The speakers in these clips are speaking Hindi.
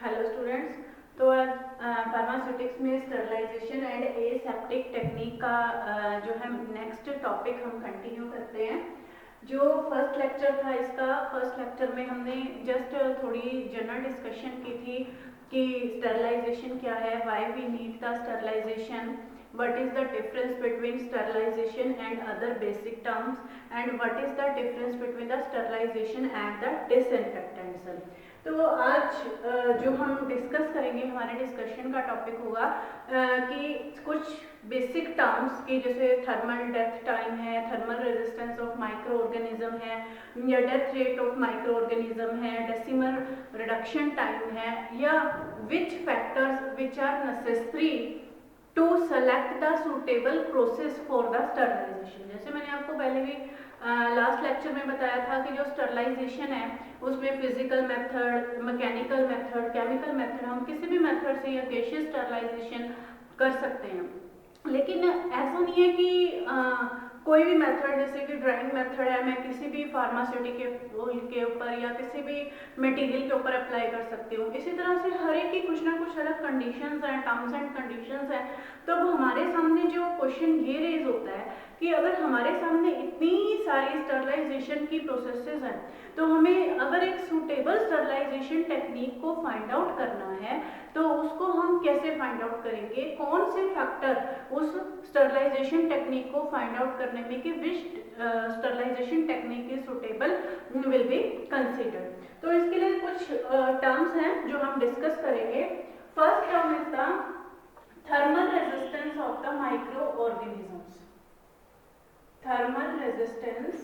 Hello students. तो आज फार्मास्यूटिक्स में स्टरलाइजेशन एंड एसेप्टिक टेक्निक का जो है नेक्स्ट टॉपिक हम कंटिन्यू करते हैं। जो फर्स्ट लेक्चर था इसका, फर्स्ट लेक्चर में हमने जस्ट थोड़ी जनरल डिस्कशन की थी कि स्टरलाइजेशन क्या है, why we need the sterilization, what is the difference between sterilization and other basic terms, and what is the difference between the sterilization and the disinfectants। तो आज जो हम डिस्कस करेंगे, हमारे डिस्कशन का टॉपिक होगा कि कुछ बेसिक टर्म्स की, जैसे थर्मल डेथ टाइम है, thermal resistance of micro organism है, या death rate of micro organism है, डेसिमल रिडक्शन टाइम है, या which factors which are necessary to select the suitable process for the sterilization. जैसे मैंने आपको पहले भी लास्ट लेक्चर में बताया था कि जो स्टरलाइजेशन है उसमें physical method, mechanical method, chemical method, हम किसी भी मेथड से या गैसियस स्टरलाइजेशन कर सकते हैं। लेकिन ऐसा नहीं है कि कोई भी मेथड, जैसे कि ड्राइंग मेथड है, मैं किसी भी फार्मास्यूटिकल के ऊपर या किसी भी मटेरियल के ऊपर अप्लाई कर सकती हूँ। इसी तरह से हर एक की कुछ ना कुछ अलग कंडीशंस हैं, टर्म्स एंड कंडीशंस हैं। तो अब हमारे सामने जो क्वेश्चन ये रेज होता है कि अगर हमारे सामने इतनी सारी स्टरलाइजेशन की प्रोसेसेस हैं, तो हमें अगर एक सूटेबल स्टरलाइजेशन टेक्निक को फाइंड आउट करना है तो उसको हम कैसे फाइंड आउट करेंगे, कौन से फैक्टर उस स्टरलाइजेशन टेक्निक को फाइंड आउट करने में कि which sterilization technique is suitable will be considered. तो इसके लिए कुछ टर्म्स हैं जो हम डिस्कस करेंगे। First term is the thermal resistance of the micro organisms. Thermal resistance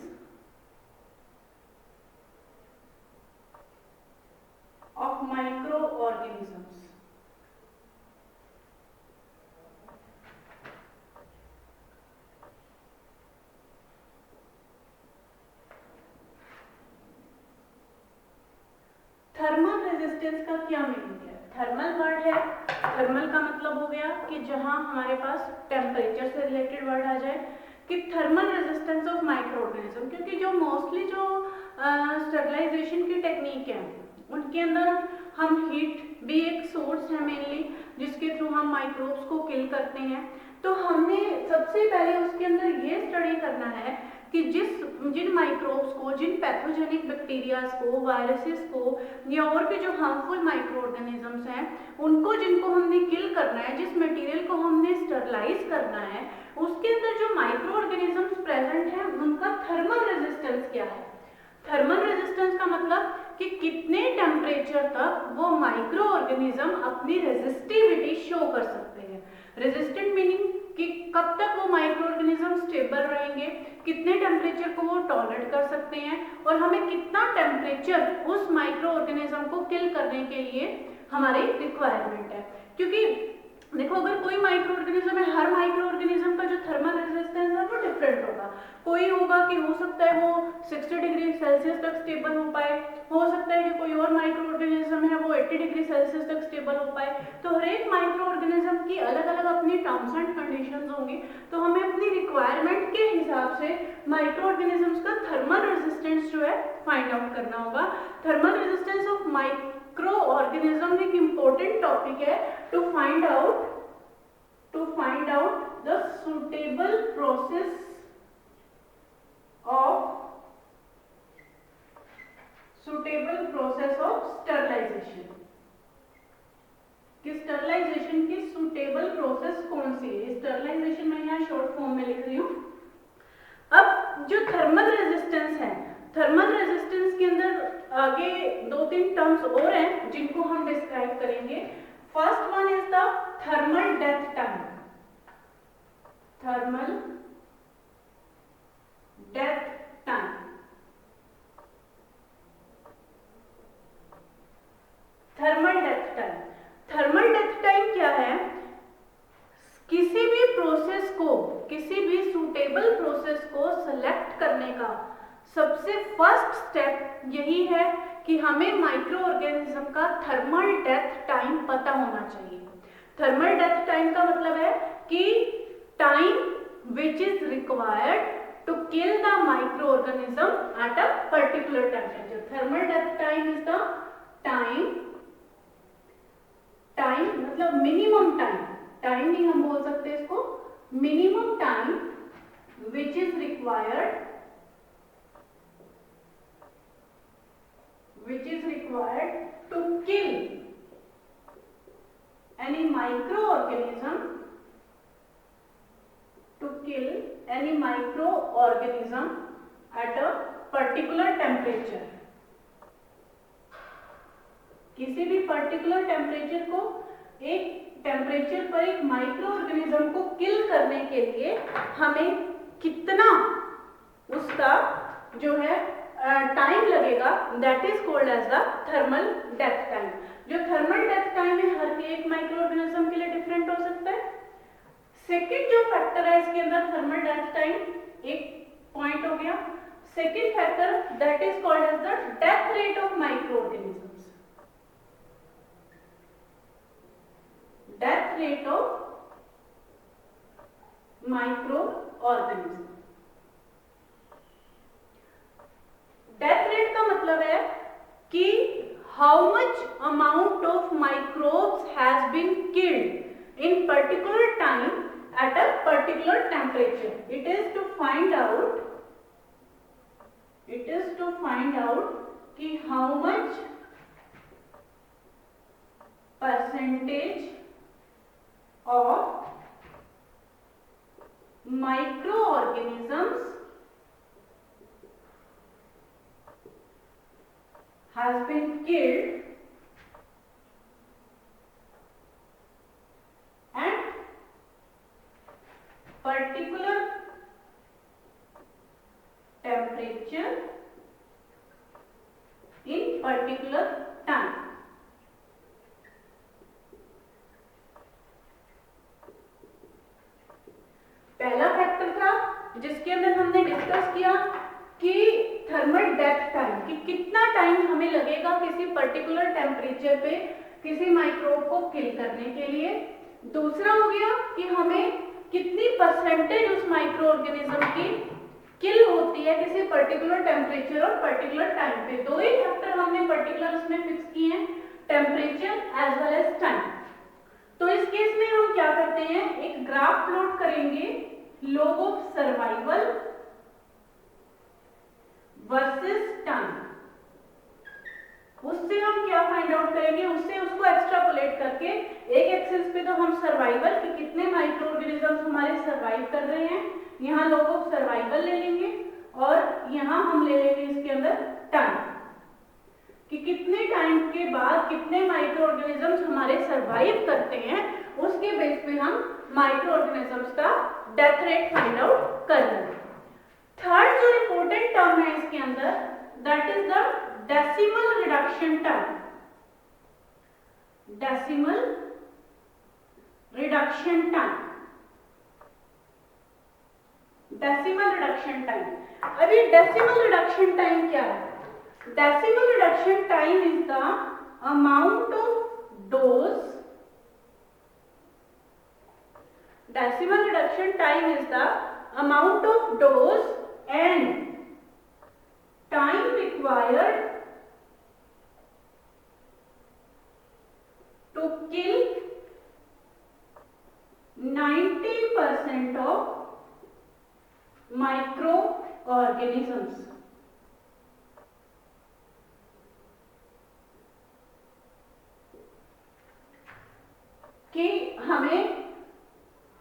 of microorganisms। Thermal resistance का क्या मीनिंग है? थर्मल वर्ड है, थर्मल का मतलब हो गया कि जहां हमारे पास टेम्परेचर से रिलेटेड वर्ड आ जाए, कि thermal resistance of micro organism. क्योंकि जो मोस्टली जो स्टरलाइजेशन की टेक्निक है उनके अंदर हम हीट भी एक सोर्स है मेनली, जिसके थ्रू हम माइक्रोब्स को किल करते हैं। तो हमने सबसे पहले उसके अंदर ये स्टडी करना है कि जिन माइक्रोब्स को, जिन पैथोजेनिक बैक्टीरियाज को, वायरसेस को, या और भी जो हार्मफुल माइक्रो ऑर्गेनिजम्स हैं उनको, जिनको हमने किल करना है, जिस मटेरियल को हमने स्टरलाइज करना है, उसके अंदर जो माइक्रो ऑर्गेनिजम्स प्रेजेंट हैं उनका थर्मल रेजिस्टेंस क्या है। थर्मल रेजिस्टेंस का मतलब कि कितने टेम्परेचर तक वो माइक्रो ऑर्गेनिज्म अपनी रेजिस्टिविटी शो कर सकते हैं। रेजिस्टेंट मीनिंग कि कब तक वो माइक्रो ऑर्गेनिज्म स्टेबल रहेंगे, कितने टेम्परेचर को वो टॉलरेट कर सकते हैं, और हमें कितना टेम्परेचर उस माइक्रो ऑर्गेनिज्म को किल करने के लिए हमारी रिक्वायरमेंट है। क्योंकि देखो, अगर कोई माइक्रो ऑर्गेनिज्म है, हर माइक्रो ऑर्गेनिज्म का जो थर्मल रेजिस्टेंस है वो डिफरेंट होगा। कोई होगा कि हो सकता है वो 60 डिग्री सेल्सियस तक स्टेबल हो पाए, हो सकता है कि कोई और माइक्रो ऑर्गेनिज्म है वो 80 डिग्री सेल्सियस तक स्टेबल हो पाए। तो हर एक माइक्रो ऑर्गेनिज्म की अलग अलग अपनी टर्म्स एंड कंडीशंस होंगी। तो हमें अपनी रिक्वायरमेंट के हिसाब से माइक्रो ऑर्गेनिजम्स का थर्मल रेजिस्टेंस जो है फाइंड आउट करना होगा। Thermal resistance of micro organism एक इंपॉर्टेंट टॉपिक है to find out the suitable process of sterilization. कि स्टरलाइजेशन की सुटेबल प्रोसेस कौन सी है। स्टरलाइजेशन मैं यहाँ शॉर्ट फॉर्म में लिख रही हूँ। अब जो थर्मल रेजिस्टेंस है, थर्मल रेजिस्टेंस के अंदर आगे 2-3 टर्म्स और हैं जिनको हम डिस्क्राइब करेंगे। First one is the thermal death time. Thermal death time. Thermal death time, thermal death time क्या है? किसी भी प्रोसेस को, किसी भी सूटेबल प्रोसेस को सेलेक्ट करने का सबसे फर्स्ट स्टेप यही है कि हमें माइक्रो ऑर्गेनिज्म का थर्मल डेथ टाइम पता होना चाहिए। थर्मल डेथ टाइम का मतलब है कि time which is required to kill the microorganism at a particular temperature. Thermal death time is the time the minimum time, time नहीं हम बोल सकते इसको, minimum time which is required to kill any microorganism, at a particular temperature. किसी भी पर्टिकुलर टेम्परेचर को, एक टेम्परेचर पर एक माइक्रो ऑर्गेनिज्म को किल करने के लिए हमें कितना उसका जो है टाइम लगेगा, that is called as the thermal death time. जो थर्मल डेथ टाइम है हर एक माइक्रो ऑर्गेनिज्म के लिए डिफरेंट हो सकता है। सेकेंड जो फैक्टर है इसके अंदर थर्मल डेथ टाइम, एक पॉइंट हो गया। Second factor that is called as the death rate of micro organism, death rate of micro organism. Death rate का मतलब है कि how much amount of microbes has been killed in particular time at a particular temperature. It is to find out कि how much percentage of microorganisms has been killed at particular temperature in particular time। पहला फैक्टर था जिसके अंदर हमने डिस्कस किया कि थर्मल डेथ टाइम, कि कितना टाइम हमें लगेगा किसी पर्टिकुलर टेम्परेचर पे किसी माइक्रोब को किल करने के लिए। दूसरा हो गया कि हमें कितनी परसेंटेज उस माइक्रो ऑर्गेनिज्म की किल होती है किसी पर्टिकुलर टेम्परेचर और पर्टिकुलर टाइम पे। दो ही फैक्टर हमने पर्टिकुलर उसमें फिक्स किए हैं, temperature as well as time. तो इस केस में हम क्या करते हैं, एक ग्राफ प्लॉट करेंगे, log of survival versus time. उससे हम क्या फाइंड आउट करेंगे, उससे उसको एक्स्ट्रापोलेट करके एक एक्सिस पे तो हम सर्वाइवल कि कितने माइक्रो ऑर्गेनिजम्स हमारे सर्वाइव कर रहे हैं, यहाँ log of survival ले लेंगे, और यहाँ हम ले लेंगे इसके अंदर टाइम कि कितने टाइम के बाद कितने माइक्रो ऑर्गेनिजम्स हमारे सर्वाइव करते हैं। उसके बेस पे हम माइक्रो ऑर्गेनिजम्स का डेथ रेट फाइंड आउट कर लेंगे। थर्ड जो इंपॉर्टेंट टर्म है इसके अंदर, that is the decimal reduction time. Decimal reduction time, decimal reduction time. अभी डेसिमल रिडक्शन टाइम क्या है? Decimal reduction time is the amount of dose. Decimal reduction time is the amount of dose and time required to kill 90% of microorganisms. कि हमें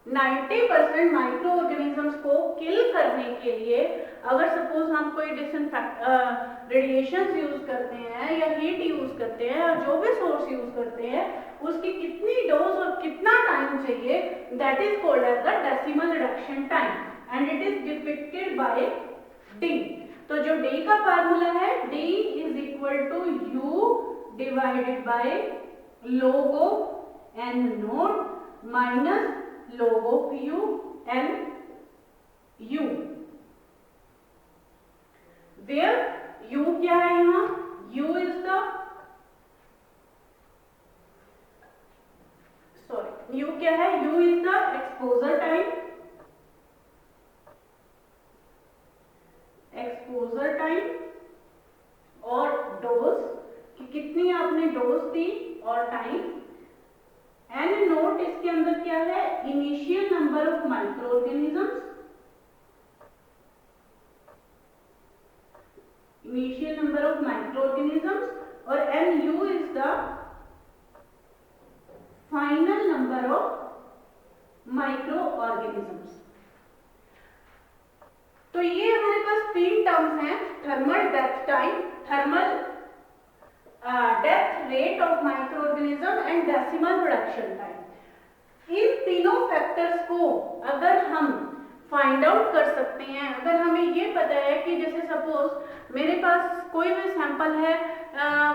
90% माइक्रो ऑर्गेनिजम्स को किल करने के लिए अगर सपोज हम कोई रेडिएशंस यूज करते हैं या हीट यूज करते हैं और जो भी सोर्स यूज करते हैं उसकी कितनी डोज और कितना टाइम चाहिए, that is called as the decimal reduction time and it is depicted by D. तो जो डी का फार्मूला है, D is equal to U divided by log of n naught minus log of u n u, where u क्या है यहाँ, u is the u क्या है, u is the exposure time, exposure time, और डोज कि कितनी आपने डोज दी और टाइम, एन नोट इसके अंदर क्या है, initial number of micro organisms, initial number of micro organisms, और N U is the final number of micro organisms. तो ये हमारे पास तीन टर्म्स हैं, thermal death time, thermal death rate of micro organism and decimal production time. इन तीनों फैक्टर्स को अगर हम फाइंड आउट कर सकते हैं, अगर हमें ये पता है कि जैसे सपोज मेरे पास कोई भी सैंपल है,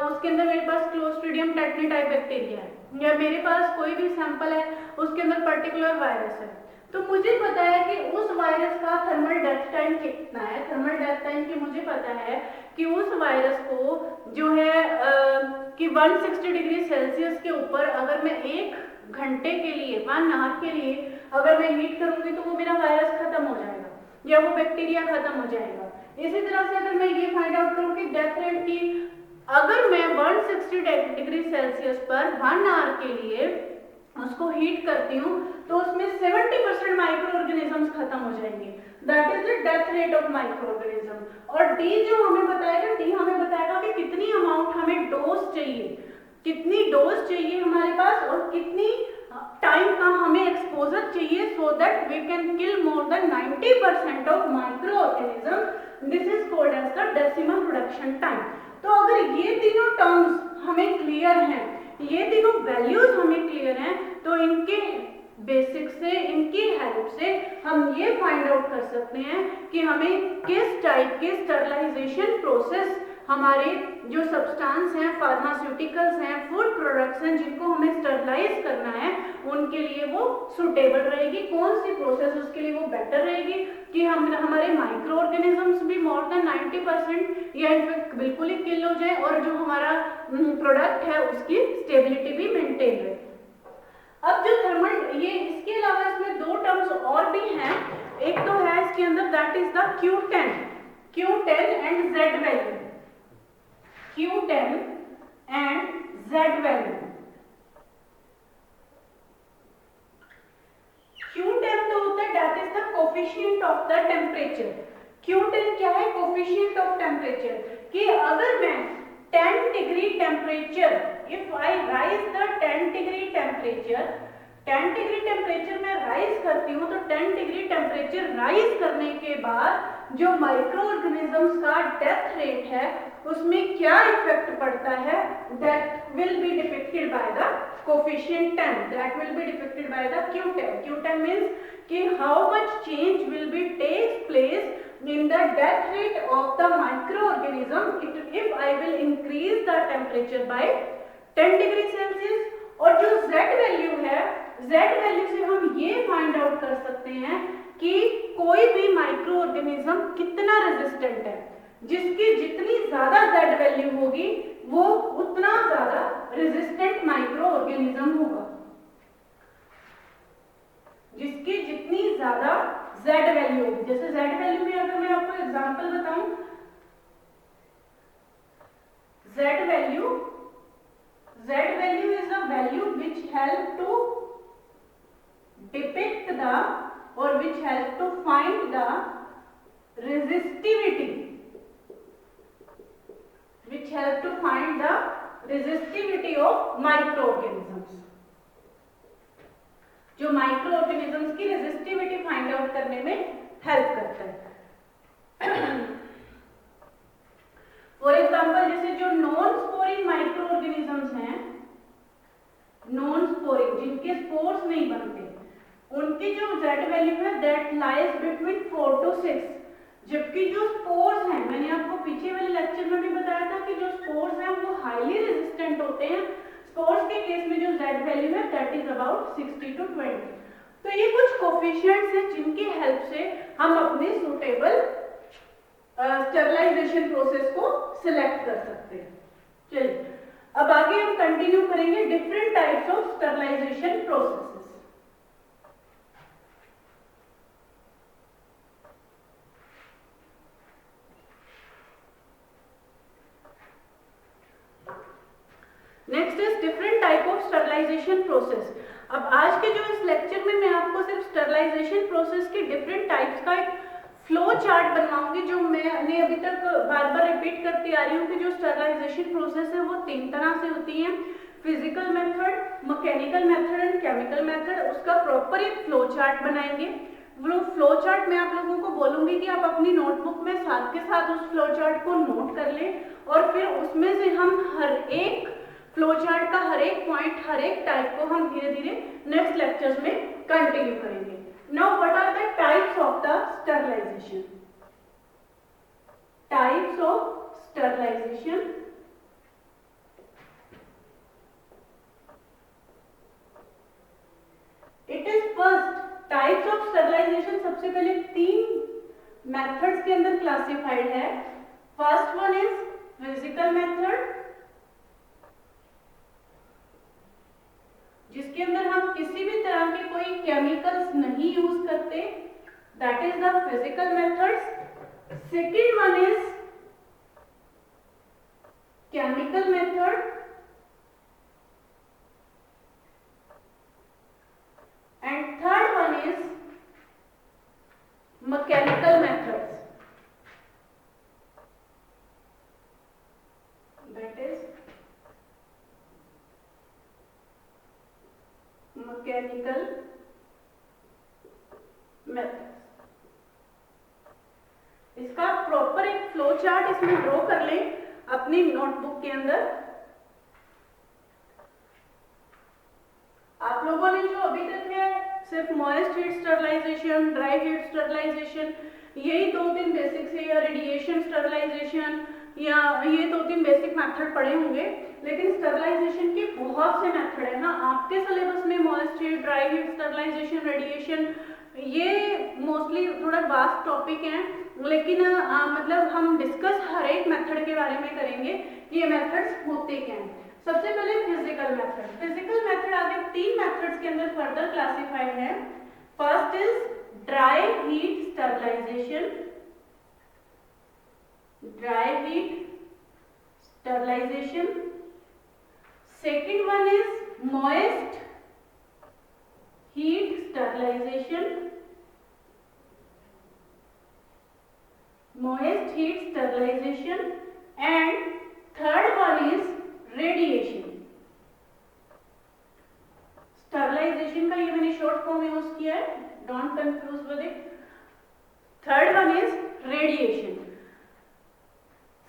उसके अंदर मेरे पास क्लोस्ट्रीडियम टेट्नी टाइप बैक्टीरिया है, या मेरे पास कोई भी सैंपल है उसके अंदर पर्टिकुलर वायरस है, तो मुझे पता है कि उस वायरस का थर्मल डेथ टाइम कितना है। थर्मल डेथ टाइम की मुझे पता है कि उस वायरस को जो है कि 160 डिग्री सेल्सियस के ऊपर अगर मैं 1 घंटे के लिए 1 आवर के लिए अगर मैं हीट करूंगी तो वो मेरा वायरस खत्म हो जाएगा या वो बैक्टीरिया खत्म हो जाएगा। इसी तरह से अगर मैं ये फाइंड आउट करूं कि डेथ रेट की, अगर मैं 160 डिग्री सेल्सियस पर 1 आवर के लिए उसको हीट करती हूँ तो उसमें 70% माइक्रो ऑर्गेनिजम्स खत्म हो जाएंगे। That is the death rate of micro organism. और डी जो हमें बताएगा, डी हमें बताएगा कि कितनी अमाउंट हमें डोज चाहिए, कितनी डोज चाहिए हमारे पास और कितनी टाइम का हमें एक्सपोजर चाहिए so that we can kill more than 90% of micro organism. This is called as the decimal production time. तो अगर ये तीनों टर्म्स हमें क्लियर हैं, ये तीनों वैल्यूज हमें क्लियर हैं, तो इनके बेसिक से, इनकी हेल्प से हम ये फाइंड आउट कर सकते हैं कि हमें किस टाइप के स्टरलाइजेशन प्रोसेस हमारे जो सब्सटेंस हैं, फार्मास्यूटिकल्स हैं, फूड प्रोडक्ट्स हैं, जिनको हमें स्टरलाइज करना है उनके लिए वो सुटेबल रहेगी, कौन सी प्रोसेस उसके लिए वो बेटर रहेगी कि हम हमारे माइक्रो ऑर्गेनिजम्स भी मोर देन 90% या इनफैक्ट बिल्कुल ही किल हो जाए और जो हमारा प्रोडक्ट है उसकी स्टेबिलिटी भी मेंटेन रहे। अब जो थर्मल, ये इसके अलावा इसमें दो टर्म्स और भी हैं, एक तो है इसके अंदर that is the Q10, Q10 and Z value, Q10 and Z value. Q10 तो होता है that is the coefficient of the temperature. Q10 क्या है? कोफिशिएंट ऑफ टेम्परेचर, कि अगर मैं 10 degree temperature, if I rise the 10 degree temperature, 10 degree temperature में राइज करती हूँ, तो 10 डिग्री टेम्परेचर राइज करने के बाद जो माइक्रो ऑर्गेनिजम्स का डेथ रेट है उसमें क्या इफेक्ट पड़ता है, that will be depicted by the coefficient 10, that will be depicted by the Q10। Q10 means कि how much change will be takes place in the death rate of the microorganism if I will increase the temperature by 10 degree Celsius। और जो Z वैल्यू है, Z वैल्यू से हम ये फाइंड आउट कर सकते हैं कि कोई भी माइक्रो ऑर्गेनिज्म कितना रेजिस्टेंट है, जिसकी जितनी ज्यादा Z वैल्यू होगी वो उतना ज्यादा रेजिस्टेंट माइक्रो ऑर्गेनिज्म होगा, जिसकी जितनी ज्यादा Z वैल्यू होगी। जैसे Z वैल्यू में अगर मैं आपको एग्जांपल बताऊं, Z value is a value which help to depict the or which help to find the resistivity, which help to find the resistivity of microorganisms। जो माइक्रो ऑर्गेनिजम्स की रेजिस्टिविटी फाइंड आउट करने में हेल्प करता है। फॉर एग्जांपल जैसे जो नॉन स्पोरिंग माइक्रो ऑर्गेनिजम्स हैं, नॉन स्पोरिंग जिनके स्पोर्स नहीं बनते, उनकी जो Z वैल्यू है दैट लाइज बिटवीन 4 to 6, जबकि जो स्पोर्स हैं, मैंने आपको पीछे वाले लेक्चर में भी बताया था कि जो स्पोर्स हैं वो हाईली रेजिस्टेंट होते हैं। स्पोर्स के केस में जो Z वैल्यू है दैट इज अबाउट 60 to 20। तो ये कुछ कोफिशिएंट्स हैं जिनकी हेल्प से हम अपने सुटेबल स्टरलाइजेशन प्रोसेस को सिलेक्ट कर सकते हैं। चलिए अब आगे हम कंटिन्यू करेंगे different types of sterilization processes. Next discuss different type of sterilization process. अब आज के जो इस लेक्चर में मैं आपको सिर्फ स्टरलाइजेशन प्रोसेस के डिफरेंट टाइप्स का एक फ्लो चार्ट बनवाऊंगी, जो मैंने अभी तक बार बार रिपीट करती आ रही हूँ कि जो स्टरलाइजेशन प्रोसेस है वो 3 तरह से होती है, physical method, mechanical method and chemical method. उसका प्रॉपर एक फ्लो चार्ट बनाएंगे। वो फ्लो चार्ट मैं आप लोगों को बोलूंगी कि आप अपनी नोटबुक में साथ के साथ उस फ्लो चार्ट को नोट कर लें, और फिर उसमें से हम हर एक फ्लो चार्ट का हर एक पॉइंट, हर एक टाइप को हम धीरे धीरे नेक्स्ट लेक्चर्स में कंटिन्यू करेंगे। Now what are the types of the sterilization? Types of sterilization. It is first types of sterilization सबसे पहले 3 मेथड्स के अंदर क्लासिफाइड है। First one is physical method, जिसके अंदर हम किसी भी तरह के कोई केमिकल्स नहीं यूज करते, that is the physical methods. Second one is chemical method, and third one is mechanical methods, that is mechanical methods। इसका प्रॉपर एक फ्लो चार्ट इसमें ड्रॉ कर लें अपनी नोटबुक के अंदर। आप लोगों ने जो अभी तक है सिर्फ moist heat sterilization, dry heat sterilization, यही 2-3 बेसिक्स है, या रेडिएशन स्टरलाइजेशन, या ये 2-3 बेसिक मेथड पढ़े होंगे। लेकिन स्टरलाइजेशन के बहुत से मेथड है ना आपके सिलेबस में। Moist heat, dry heat sterilization, radiation, ये मोस्टली थोड़ा वास्ट टॉपिक है, लेकिन मतलब हम डिस्कस हर एक मेथड के बारे में करेंगे कि ये मेथड्स होते क्या हैं। सबसे पहले फिजिकल मेथड। फिजिकल मेथड आगे 3 मेथड्स के अंदर फर्दर क्लासिफाइड है। First is dry heat sterilization, dry heat sterilization. Second one is moist heat sterilization, moist heat sterilization, and third one is radiation। Sterilization का ये मैंने शॉर्ट फॉर्म यूज किया है, don't confuse with it. Third one is radiation.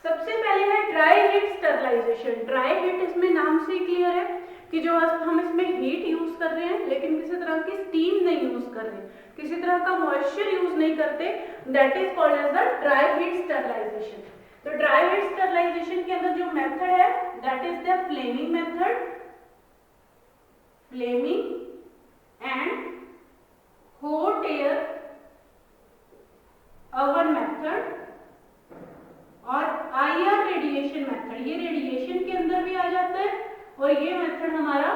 सबसे पहले है dry heat sterilization. Dry heat इसमें नाम से ही क्लियर है कि जो हम इसमें हीट यूज कर रहे हैं, लेकिन किसी तरह की स्टीम नहीं यूज कर रहे, किसी तरह का मॉइस्चर यूज नहीं करते, that is called as the dry heat sterilization. तो ड्राई हीट स्टरलाइजेशन के अंदर जो मेथड है that is the flaming method, flaming and hot air oven method और आईआर रेडिएशन मेथड। ये रेडिएशन के अंदर भी आ जाता है और ये मेथड हमारा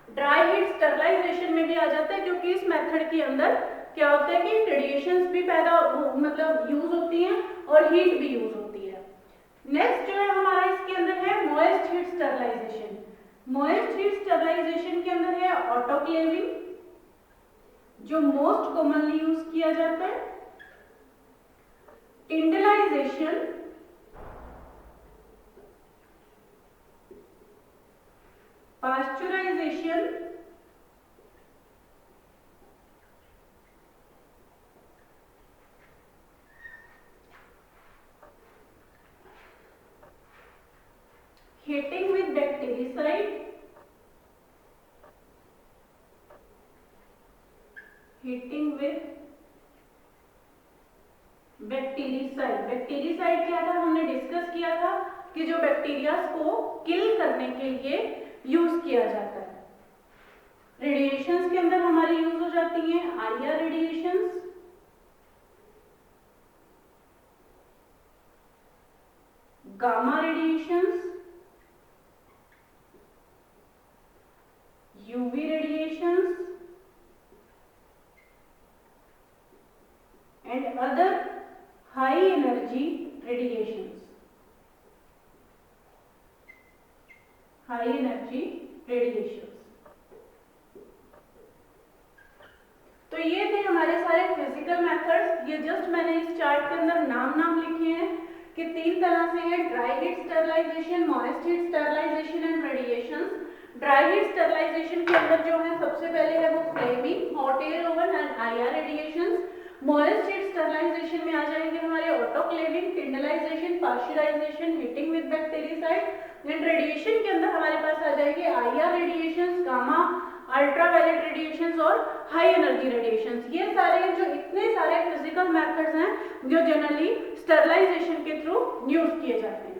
ड्राई हीट स्टरलाइजेशन में भी आ जाता है, क्योंकि इस मेथड के अंदर क्या होता है कि रेडिएशंस भी पैदा मतलब यूज होती हैं और हीट भी यूज होती है। नेक्स्ट जो है हमारा इसके अंदर है moist heat sterilization. Moist heat sterilization के अंदर है ऑटोक्लेविंग, जो मोस्ट कॉमनली यूज किया जाता है, tyndallization, pasteurization, heating with bactericide, heating with bactericide. Bactericide क्या था, हमने डिस्कस किया था कि जो बैक्टीरिया को किल करने के लिए यूज किया जाता है। रेडिएशंस के अंदर हमारी यूज हो जाती हैं IR radiations, gamma radiations, UV radiations and other high energy radiations. High high energy radiation. तो ये थे हमारे सारे फिजिकल मेथड्स। ये जस्ट मैंने इस चार्ट के अंदर नाम लिखे हैं कि 3 तरह से है, dry heat sterilization, moist heat sterilization and radiations. Dry heat sterilization के अंदर जो है सबसे पहले है वो flaming, hot air oven and IR radiations. Moist heat sterilization में आ जाएंगे हमारे autoclaving, tyndallization, pasteurization, heating with bactericide. And radiation के अंदर हमारे पास आ जाएंगे IR radiations, gamma, ultraviolet radiations और हाई एनर्जी रेडिएशंस। ये सारे जो इतने सारे फिजिकल मेथड्स हैं जो जनरली स्टरलाइजेशन के थ्रू यूज किए जाते हैं।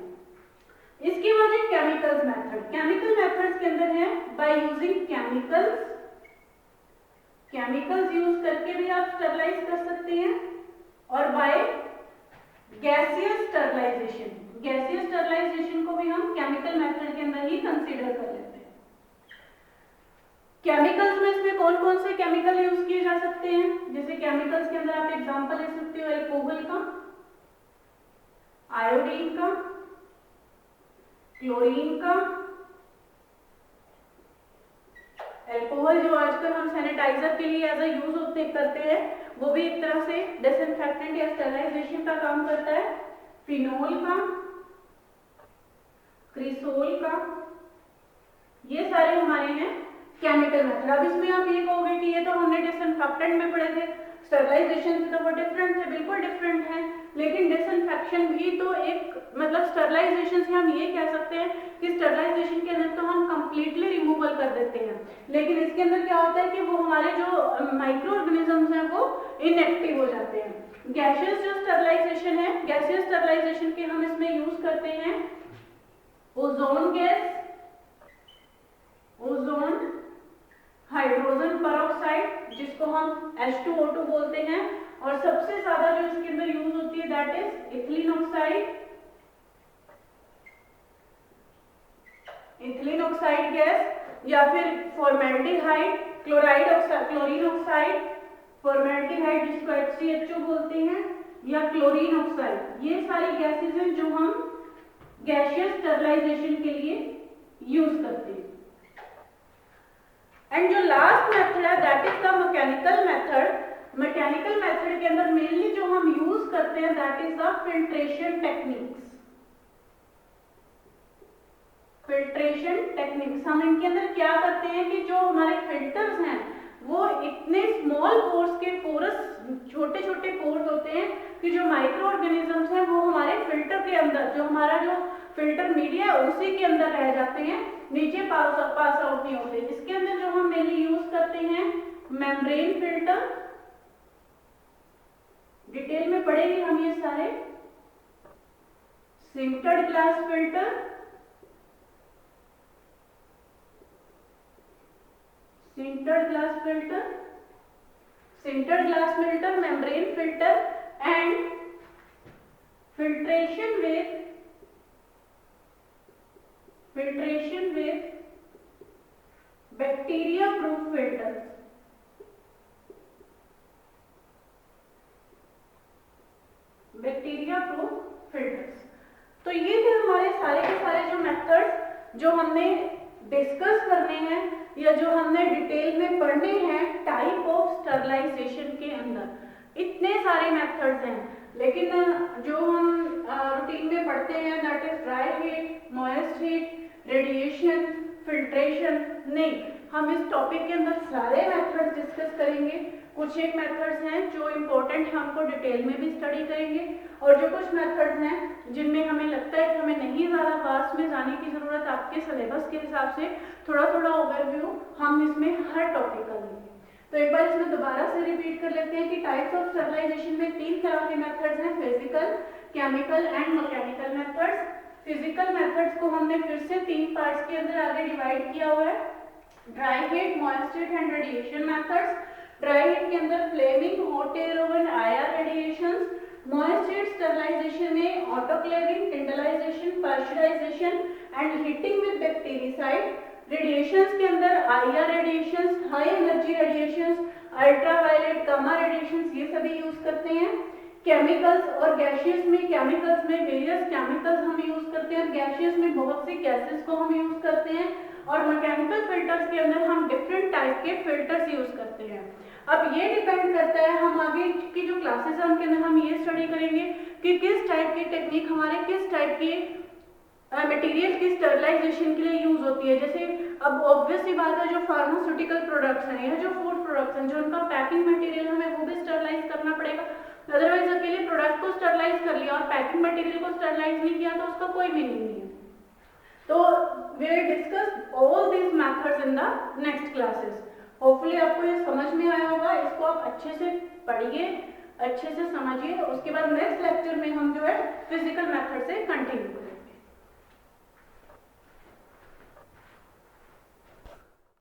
इसके बाद है केमिकल्स मेथड। केमिकल मेथड्स के अंदर है बाय यूजिंग केमिकल्स यूज करके भी आप स्टरलाइज कर सकते हैं, और by gaseous sterilization. Gaseous sterilization को भी हम केमिकल मेथड के अंदर ही कंसीडर कर लेते हैं। केमिकल्स में इसमें कौन कौन से केमिकल यूज किए जा सकते हैं? जैसे केमिकल्स के अंदर आप एग्जांपल ले सकते हो एल्कोहल का, आयोडीन का, क्लोरीन का। एल्कोहल जो आजकल हम सैनिटाइजर के लिए एज अ यूज करते हैं, वो भी एक तरह से डिसइंफेक्टेंट या स्टरलाइजेशन का काम करता है। फिनोल का, क्रिसोल का, ये सारे हमारे हैं केमिकल मेथड। अब इसमें आप ये कहोगे कि ये तो हमने डिसइंफेक्टेंट में पढ़े थे, स्टरलाइजेशन से तो वो डिफरेंट है। बिल्कुल डिफरेंट है, लेकिन डिसइंफेक्शन भी तो एक मतलब स्टरलाइजेशन से हम ये कह सकते हैं कि स्टरलाइजेशन के अंदर तो हम कंप्लीटली रिमूवल कर देते हैं, लेकिन इसके अंदर क्या होता है कि वो हमारे जो माइक्रो ऑर्गेनिजम्स हैं वो इनएक्टिव हो जाते हैं। गैसियस जो स्टरलाइजेशन है, गैसियस स्टरलाइजेशन के हम इसमें यूज करते हैं ozone gas, ozone, hydrogen peroxide जिसको हम H2O2 बोलते हैं, और सबसे ज्यादा जो इसके अंदर यूज होती है that is ethylene oxide, ethylene oxide gas, या फिर formaldehyde, chloride oxide, chlorine oxide, formaldehyde जिसको HCHO बोलते हैं, या क्लोरीन ऑक्साइड। ये सारी गैसेज हैं जो हम गैसियस स्टरलाइजेशन के लिए यूज करते हैं। एंड जो लास्ट मेथड है that is the mechanical method. Mechanical method के अंदर मेनली जो हम यूज करते हैं that is the filtration techniques. Filtration techniques हम इनके अंदर क्या करते हैं कि जो हमारे फिल्टर्स हैं वो इतने स्मॉल पोर्स के पोरस, छोटे छोटे पोर्स होते हैं कि जो माइक्रो ऑर्गेनिजम्स हैं वो हमारे फिल्टर के अंदर, जो हमारा जो फिल्टर मीडिया है उसी के अंदर रह जाते हैं, नीचे पास आउट नहीं होते। इसके अंदर जो हम मेनली यूज करते हैं मेम्ब्रेन फिल्टर, डिटेल में पढ़ेंगे हम ये सारे, sintered glass filter, sintered glass filter, membrane filter, and filtration with bacteria proof filters। Bacteria proof filters. तो ये थे हमारे सारे के सारे जो मेथड्स जो हमने डिस्कस करने हैं या जो हमने डिटेल में पढ़ने हैं टाइप ऑफ स्टरलाइजेशन के अंदर। इतने सारे मेथड्स हैं, लेकिन जो हम रूटीन में पढ़ते हैं that is dry heat, moist heat, radiation, filtration नहीं। हम इस टॉपिक के अंदर सारे मेथड्स डिस्कस करेंगे। कुछ एक मेथड्स हैं जो इम्पोर्टेंट है, हमको डिटेल में भी स्टडी करेंगे, और जो कुछ मेथड्स हैं जिनमें हमें लगता है कि हमें नहीं ज़्यादा वास्ट में जाने की ज़रूरत, आपके सिलेबस के हिसाब से थोड़ा थोड़ा ओवरव्यू हम इसमें हर टॉपिक का लेंगे। तो एक बार इसमें दोबारा से रिपीट कर लेते हैं कि टाइप्स ऑफ स्टरलाइजेशन में 3 तरह के मेथड्स हैं, physical, chemical and mechanical methods. Physical methods को हमने फिर से 3 पार्ट्स के अंदर आगे डिवाइड किया हुआ है, dry heat, moist heat and radiation methods. Dry heat के अंदर flaming, hot air oven, IR radiations. Moist heat sterilization में autoclaving, tyndallization, pasteurization and heating with bactericide. Radiations के अंदर IR radiations, high energy radiations, ultraviolet, gamma radiations, ये सभी यूज करते हैं। केमिकल्स और गैशियस में, केमिकल्स में वेरियस केमिकल्स हम यूज करते हैं, गैशियस में बहुत सी गैसेस को हम यूज करते हैं, और मैकेनिकल फिल्टर्स के अंदर हम डिफरेंट टाइप के फिल्टर्स यूज करते हैं। अब ये डिपेंड करता है, हम आगे की जो क्लासेस है उनके अंदर हम ये स्टडी करेंगे कि किस टाइप की टेक्निक हमारे किस टाइप की मटेरियल की स्टरलाइजेशन के लिए यूज होती है। जैसे अब ऑब्वियस सी बात है, जो फार्मास्यूटिकल प्रोडक्ट्स हैं या जो फूड प्रोडक्ट्स हैं, जो उनका पैकिंग मटेरियल हमें वो भी स्टरलाइज करना पड़ेगा। अदरवाइज अकेले प्रोडक्ट को स्टरलाइज कर लिया और पैकिंग मटेरियल को स्टरलाइज नहीं किया तो उसका कोई मीनिंग नहीं है। तो we will discuss all these methods in the next classes. Hopefully आपको ये समझ में आया होगा, इसको आप अच्छे से पढ़िए, अच्छे से समझिए। उसके बाद नेक्स्ट लेक्चर में हम जो है फिजिकल मेथड से कंटिन्यू